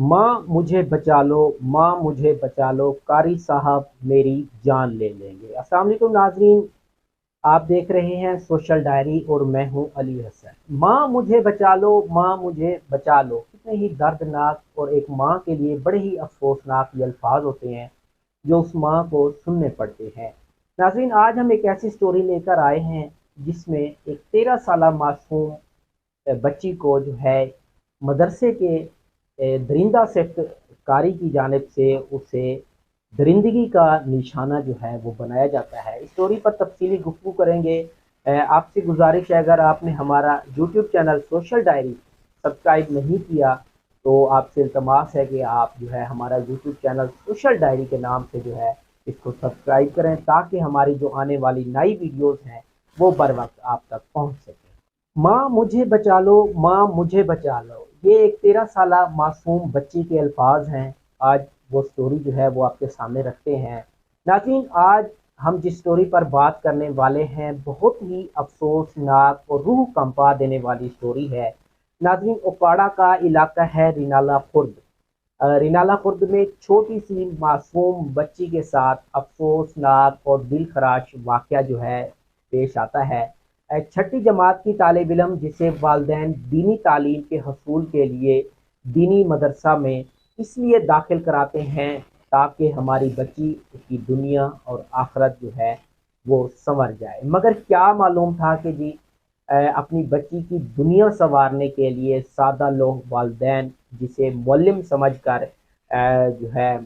माँ मुझे बचा लो, माँ मुझे बचा लो, कारी साहब मेरी जान ले लेंगे। अस्सलाम वालेकुम नाजरीन, आप देख रहे हैं सोशल डायरी और मैं हूं अली हसन। माँ मुझे बचा लो, माँ मुझे बचा लो, कितने ही दर्दनाक और एक माँ के लिए बड़े ही अफसोसनाक ये अल्फाज होते हैं जो उस माँ को सुनने पड़ते हैं। नाजरीन, आज हम एक ऐसी स्टोरी लेकर आए हैं जिसमें एक 13 साल मासूम बच्ची को जो है मदरसे के दरिंदा कारी की जानिब से उसे दरिंदगी का निशाना जो है वो बनाया जाता है। इस स्टोरी पर तफसीली गुफ्तगू करेंगे। आपसे गुजारिश है, अगर आपने हमारा YouTube channel social diary subscribe नहीं किया तो आपसे इल्तमास है कि आप जो है हमारा यूट्यूब चैनल सोशल डायरी के नाम से जो है इसको सब्सक्राइब करें, ताकि हमारी जो आने वाली नई वीडियोस हैं वो बर वक्त आप तक पहुंच सके। माँ मुझे बचा लो, माँ मुझे बचा लो, ये एक 13 साल मासूम बच्ची के अल्फाज हैं। आज वो स्टोरी जो है वो आपके सामने रखते हैं। नाज़रीन, आज हम जिस स्टोरी पर बात करने वाले हैं बहुत ही अफसोसनाक और रूह कंपा देने वाली स्टोरी है। नाज़रीन, ओपाड़ा का इलाका है रिनाला खुर्द। रिनाला खुर्द में छोटी सी मासूम बच्ची के साथ अफसोसनाक और दिल खराश वाक़या जो है पेश आता है। छठी जमात की तालिब इल्म जिसे वालदैन दीनी तालीम के हसूल के लिए दीनी मदरसा में इसलिए दाखिल कराते हैं ताकि हमारी बच्ची उसकी दुनिया और आखरत जो है वो संवर जाए। मगर क्या मालूम था कि जी अपनी बच्ची की दुनिया संवारने के लिए सादा लोग वालदैन जिसे मुअल्लिम समझकर जो है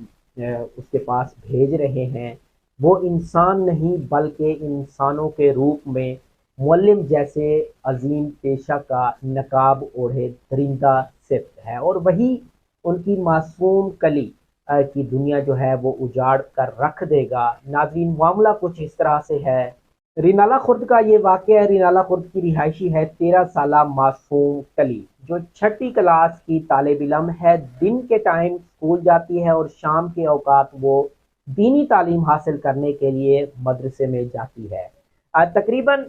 उसके पास भेज रहे हैं, वो इंसान नहीं बल्कि इंसानों के रूप में मुअल्लिम जैसे अजीम पेशा का नकाब ओढ़े दरिंदा सिर्फ है, और वही उनकी मासूम कली की दुनिया जो है वो उजाड़ कर रख देगा। नाज़रीन, मामला कुछ इस तरह से है। रिनाला खुर्द का ये वाक़या है। रिनाला खुर्द की रिहायशी है 13 साल मासूम कली जो छठी क्लास की तालिब इल्म है। दिन के टाइम स्कूल जाती है और शाम के औकात वो दीनी तालीम हासिल करने के लिए मदरसे में जाती है। तकरीबन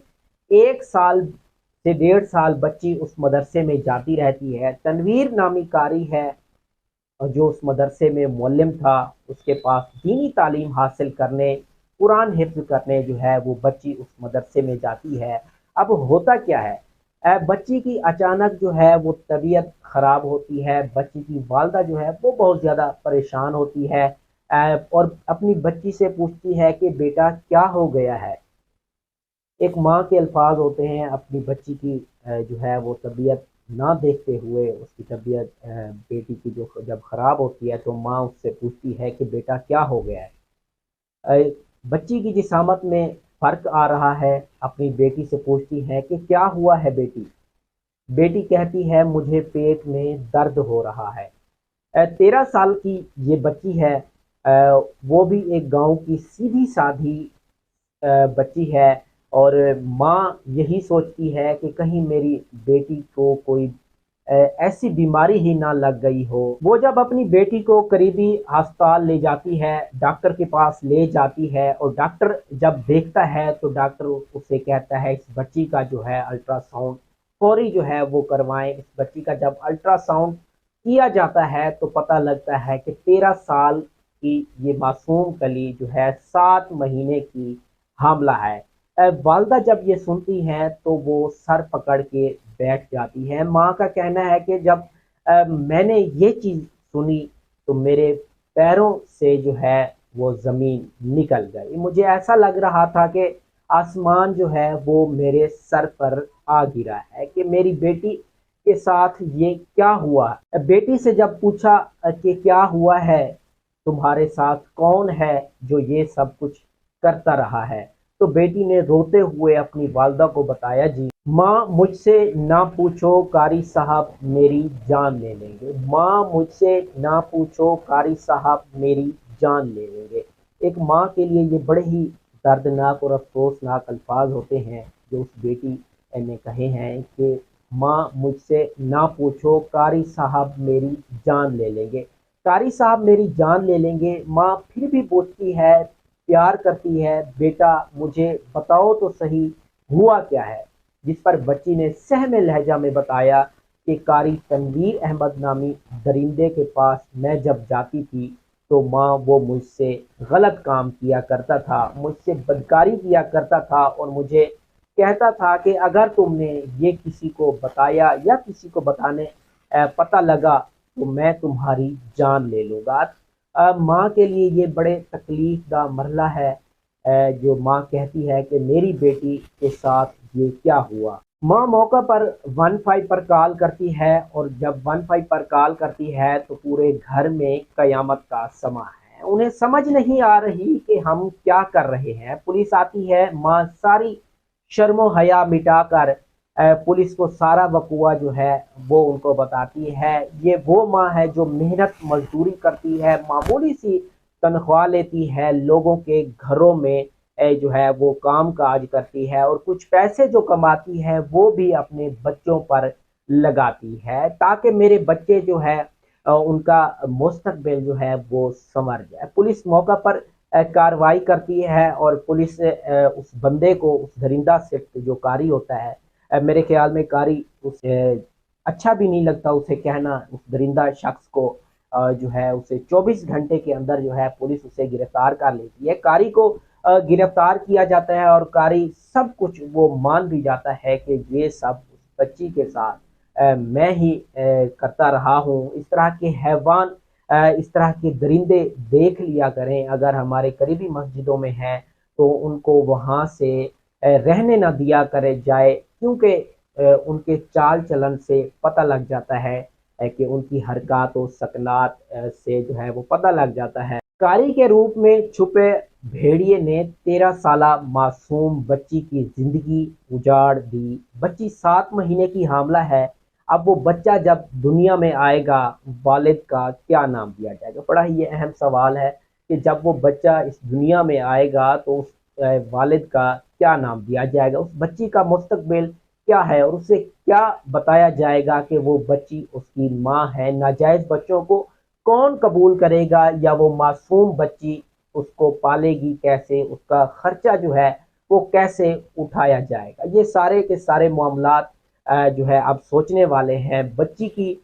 1 साल से 1.5 साल बच्ची उस मदरसे में जाती रहती है। तनवीर नामी कारी है और जो उस मदरसे में मुअल्लिम था, उसके पास दीनी तालीम हासिल करने, कुरान हिफ्ज़ करने जो है वो बच्ची उस मदरसे में जाती है। अब होता क्या है, बच्ची की अचानक जो है वो तबीयत ख़राब होती है। बच्ची की वालदा जो है वो बहुत ज़्यादा परेशान होती है और अपनी बच्ची से पूछती है कि बेटा क्या हो गया है। एक माँ के अल्फाज होते हैं अपनी बच्ची की जो है वो तबीयत ना देखते हुए, उसकी तबीयत बेटी की जो जब ख़राब होती है तो माँ उससे पूछती है कि बेटा क्या हो गया है। बच्ची की जिसामत में फ़र्क आ रहा है। अपनी बेटी से पूछती है कि क्या हुआ है बेटी। बेटी कहती है मुझे पेट में दर्द हो रहा है। 13 साल की ये बच्ची है। वो भी एक गांव की सीधी साधी बच्ची है और माँ यही सोचती है कि कहीं मेरी बेटी को कोई ऐसी बीमारी ही ना लग गई हो। वो जब अपनी बेटी को करीबी अस्पताल ले जाती है, डॉक्टर के पास ले जाती है, और डॉक्टर जब देखता है तो डॉक्टर उसे कहता है इस बच्ची का जो है अल्ट्रासाउंड फौरी जो है वो करवाएं। इस बच्ची का जब अल्ट्रासाउंड किया जाता है तो पता लगता है कि 13 साल की ये मासूम कली जो है 7 महीने की हामला है। वालदा जब ये सुनती हैं तो वो सर पकड़ के बैठ जाती है। माँ का कहना है कि जब मैंने ये चीज़ सुनी तो मेरे पैरों से जो है वो ज़मीन निकल गई। मुझे ऐसा लग रहा था कि आसमान जो है वो मेरे सर पर आ गिरा है कि मेरी बेटी के साथ ये क्या हुआ। बेटी से जब पूछा कि क्या हुआ है, तुम्हारे साथ कौन है जो ये सब कुछ करता रहा है, तो बेटी ने रोते हुए अपनी वालदा को बताया, जी माँ मुझसे ना पूछो कारी साहब मेरी जान ले लेंगे, माँ मुझसे ना पूछो कारी साहब मेरी जान ले लेंगे। एक माँ के लिए ये बड़े ही दर्दनाक और अफसोसनाक अल्फाज होते हैं जो उस बेटी ने कहे हैं कि माँ मुझसे ना पूछो कारी साहब मेरी जान ले लेंगे। कारी साहब मेरी जान ले लेंगे। माँ फिर भी पूछती है, प्यार करती है, बेटा मुझे बताओ तो सही हुआ क्या है। जिस पर बच्ची ने सहमे लहजा में बताया کہ قاری تنویر احمد نامی درندے کے پاس میں جب جاتی تھی تو ماں وہ مجھ سے غلط کام کیا کرتا تھا، مجھ سے بدکاری کیا کرتا تھا اور مجھے کہتا تھا کہ اگر تم نے یہ کسی کو بتایا یا کسی کو بتانے پتہ لگا تو میں تمہاری جان لے لوں گا۔ ماں کے لیے یہ بڑے تکلیف دہ مرحلہ ہے، جو ماں کہتی ہے کہ میری بیٹی کے ساتھ یہ کیا ہوا۔ ماں موقع پر 15 پر کال کرتی ہے اور جب 15 پر کال کرتی ہے تو پورے گھر میں قیامت کا سما ہے، انہیں سمجھ نہیں آ رہی کہ ہم کیا کر رہے ہیں۔ پولیس آتی ہے، ماں ساری شرم و حیا مٹا کر پولیس کو سارا وقوع جو ہے وہ ان کو بتاتی ہے۔ یہ وہ ماں ہے جو محنت مزدوری کرتی ہے، معمولی سی تنخواہ لیتی ہے، لوگوں کے گھروں میں جو ہے وہ کام کاج کرتی ہے اور کچھ پیسے جو کماتی ہے وہ بھی اپنے بچوں پر لگاتی ہے تاکہ میرے بچے جو ہے ان کا مستقبل جو ہے وہ سنور جائے۔ پولیس موقع پر کارروائی کرتی ہے اور پولیس اس بندے کو، اس درندہ صفت جو قاری ہوتا ہے، میرے خیال میں قاری اسے اچھا بھی نہیں لگتا اسے کہنا، اس درندہ شخص کو جو ہے اسے 24 گھنٹے کے اندر جو ہے پولیس اسے گرفتار کر لیتی ہے۔ قاری کو گرفتار کیا جاتا ہے اور قاری سب کچھ وہ مان بھی جاتا ہے کہ یہ سب اس بچی کے ساتھ میں ہی کرتا رہا ہوں۔ اس طرح کے حیوان، اس طرح کے درندے دیکھ لیا کریں، اگر ہمارے قریبی مسجدوں میں ہیں تو ان کو وہاں سے رہنے نہ دیا کرے جائے، کیونکہ ان کے چال چلن سے پتہ لگ جاتا ہے کہ ان کی حرکات و سکنات سے جو ہے وہ پتہ لگ جاتا ہے۔ قاری کے روپ میں چھپے بھیڑیے نے 13 سالہ معصوم بچی کی زندگی اجاڑ دی۔ بچی 7 مہینے کی حاملہ ہے۔ اب وہ بچہ جب دنیا میں آئے گا والد کا کیا نام دیا جائے گا؟ بڑا ہی یہ اہم سوال ہے کہ جب وہ بچہ اس دنیا میں آئے گا تو اس والد کا کیا نام دیا جائے گا، اس بچی کا مستقبل کیا ہے اور اسے کیا بتایا جائے گا کہ وہ بچی اس کی ماں ہے۔ ناجائز بچوں کو کون قبول کرے گا یا وہ معصوم بچی اس کو پالے گی کیسے، اس کا خرچہ جو ہے وہ کیسے اٹھایا جائے گا؟ یہ سارے کے سارے معاملات جو ہے اب سوچنے والے ہیں۔ بچی کی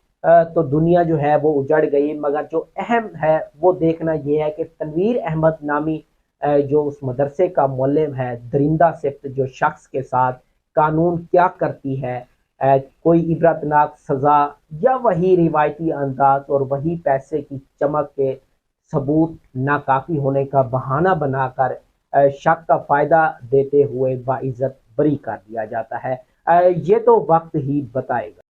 تو دنیا جو ہے وہ اجڑ گئی، مگر جو اہم ہے وہ دیکھنا یہ ہے کہ تنویر احمد نامی جو اس مدرسے کا معلم ہے، درندہ صفت جو شخص کے ساتھ قانون کیا کرتی ہے، کوئی عبرتناک سزا یا وہی روایتی انداز اور وہی پیسے کی چمک کے ثبوت ناکافی ہونے کا بہانہ بنا کر شک کا فائدہ دیتے ہوئے باعزت بری کر دیا جاتا ہے۔ یہ تو وقت ہی بتائے گا۔